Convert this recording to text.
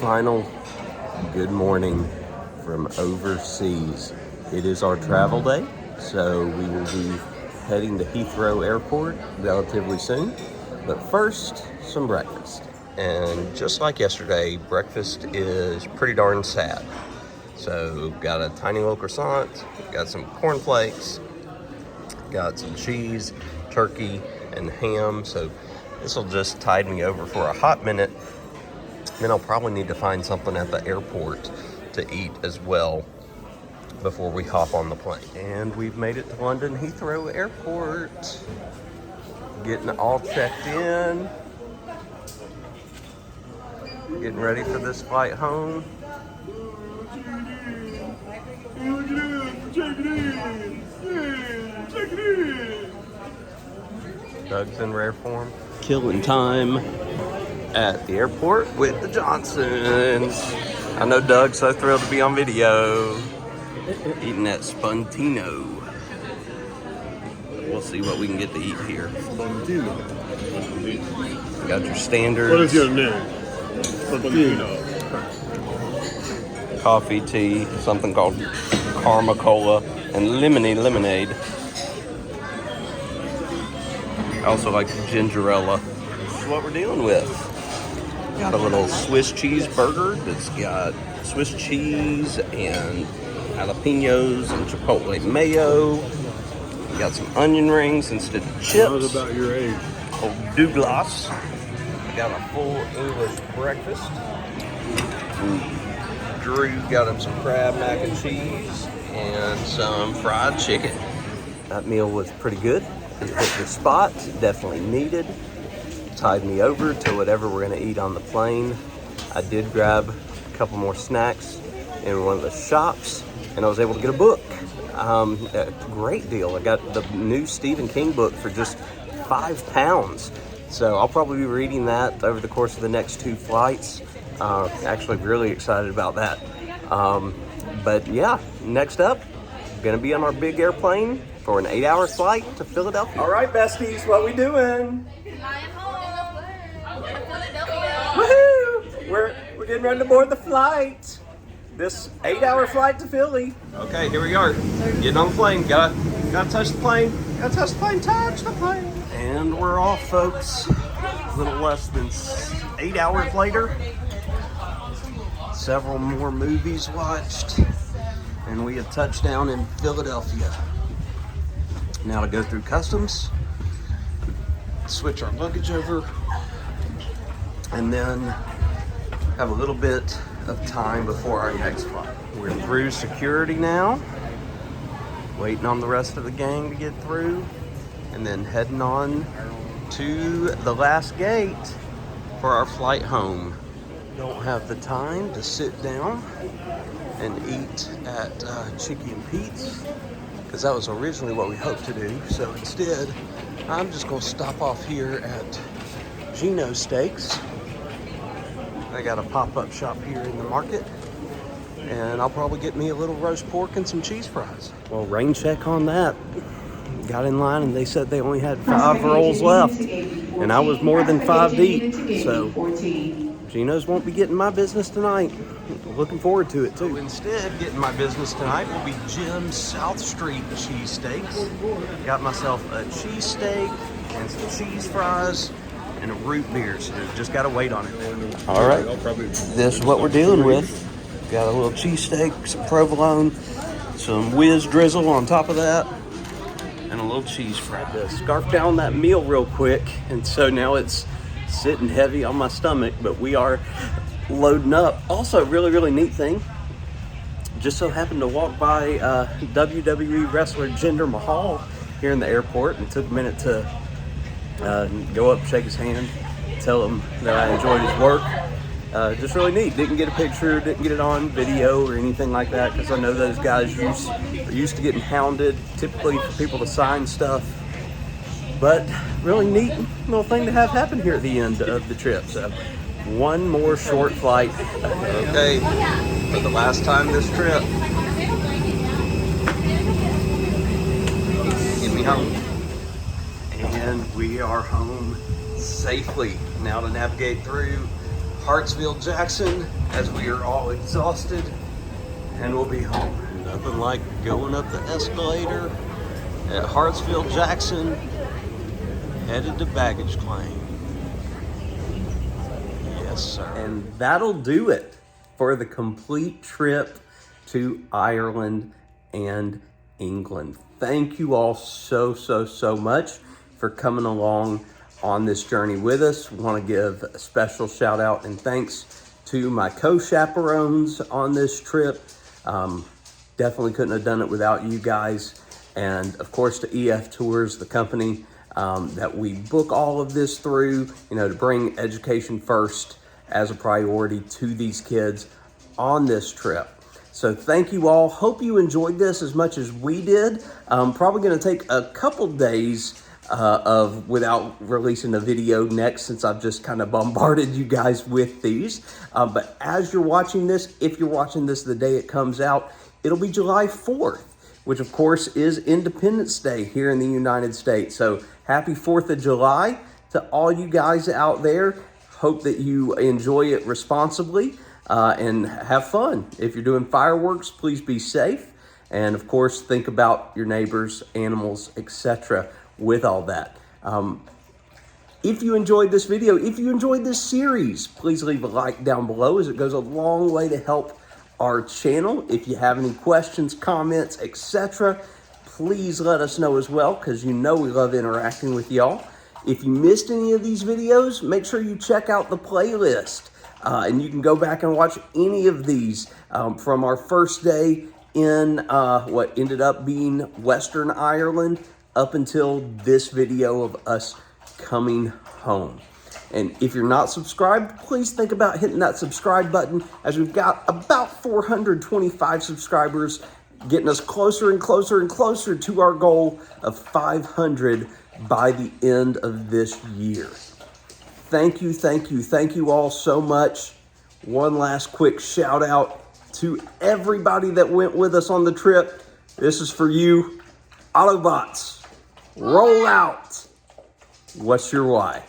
final good morning from overseas. It is our travel day, so we will be heading to Heathrow Airport relatively soon. But first, some breakfast. And just like yesterday, breakfast is pretty darn sad. So got a tiny little croissant, got some cornflakes, got some cheese, turkey, and ham. So this will just tide me over for a hot minute. Then I'll probably need to find something at the airport to eat as well before we hop on the plane. And we've made it to London Heathrow Airport. Getting all checked in. Getting ready for this flight home. Doug's in rare form. Killing time at the airport with the Johnsons. I know Doug's so thrilled to be on video. Eating that Spuntino. We'll see what we can get to eat here. Spuntino. Got your standards. What is your name? Spuntino. Coffee, tea, something called Karma Cola, and lemonade. I also like gingerella. This is what we're dealing with. Got a little Swiss cheese burger that's got Swiss cheese and jalapenos and chipotle mayo. We got some onion rings instead of chips. What about your age? Old Douglas. Got a full English breakfast. Drew got him some crab mac and cheese and some fried chicken. That meal was pretty good. It hit the spot, definitely needed. Tied me over to whatever we're gonna eat on the plane. I did grab a couple more snacks in one of the shops, and I was able to get a book. A great deal. I got the new Stephen King book for just £5. So I'll probably be reading that over the course of the next 2 flights. Actually really excited about that. But yeah, next up, gonna be on our big airplane for an 8-hour flight to Philadelphia. All right, besties, what we doing? Flying home. Philadelphia. Woohoo! We're getting ready to board the flight. This 8-hour flight to Philly. Okay, here we are. Getting on the plane. Gotta touch the plane. Gotta touch the plane. Touch the plane. And we're off, folks. A little less than 8 hours later. Several more movies watched, and we have touched down in Philadelphia. Now to go through customs, switch our luggage over, and then have a little bit of time before our next flight. We're through security now, waiting on the rest of the gang to get through, and then heading on to the last gate for our flight home. Don't have the time to sit down and eat at Chicky and Pete's, because that was originally what we hoped to do. So instead, I'm just gonna stop off here at Gino's Steaks. They got a pop-up shop here in the market, and I'll probably get me a little roast pork and some cheese fries. Well, rain check on that. Got in line and they said they only had 5 rolls left, and I was more than 5 deep. So Gino's won't be getting my business tonight. Looking forward to it too. So instead, getting my business tonight will be Jim's South Street cheesesteaks. Got myself a cheesesteak and some cheese fries and a root beer, so just gotta wait on it. All right, this is what we're dealing with. Got a little cheesesteak, some provolone, some whiz drizzle on top of that, and a little cheese fry. To scarf down that meal real quick, and so now it's sitting heavy on my stomach, but we are loading up. Also, really neat thing, just so happened to walk by WWE wrestler Jinder Mahal here in the airport, and took a minute to go up, shake his hand, tell him that I enjoyed his work. Just really neat. Didn't get a picture, didn't get it on video or anything like that, because I know those guys are used to getting hounded, typically for people to sign stuff. But really neat little thing to have happen here at the end of the trip. So one more short flight. Okay, for the last time this trip, get me home. And we are home safely. Now to navigate through Hartsfield Jackson as we are all exhausted and we'll be home. Nothing like going up the escalator at Hartsfield Jackson, headed to baggage claim. Yes, sir. And that'll do it for the complete trip to Ireland and England. Thank you all so much for coming along on this journey with us. We want to give a special shout out and thanks to my co-chaperones on this trip. Definitely couldn't have done it without you guys. And of course to EF Tours, the company that we book all of this through, you know, to bring education first as a priority to these kids on this trip. So thank you all. Hope you enjoyed this as much as we did. Probably gonna take a couple days without releasing a video next, since I've just kind of bombarded you guys with these. But as you're watching this, if you're watching this the day it comes out, it'll be July 4th, which of course is Independence Day here in the United States. So happy 4th of July to all you guys out there. Hope that you enjoy it responsibly and have fun. If you're doing fireworks, please be safe. And of course, think about your neighbors, animals, etc. with all that. If you enjoyed this video, if you enjoyed this series, please leave a like down below, as it goes a long way to help our channel. If you have any questions, comments, etc., please let us know as well, because you know we love interacting with y'all. If you missed any of these videos, make sure you check out the playlist. And you can go back and watch any of these from our first day in what ended up being Western Ireland up until this video of us coming home. And if you're not subscribed, please think about hitting that subscribe button, as we've got about 425 subscribers, getting us closer and closer and closer to our goal of 500 by the end of this year. Thank you all so much. One last quick shout out to everybody that went with us on the trip. This is for you. Autobots, roll out. What's your why?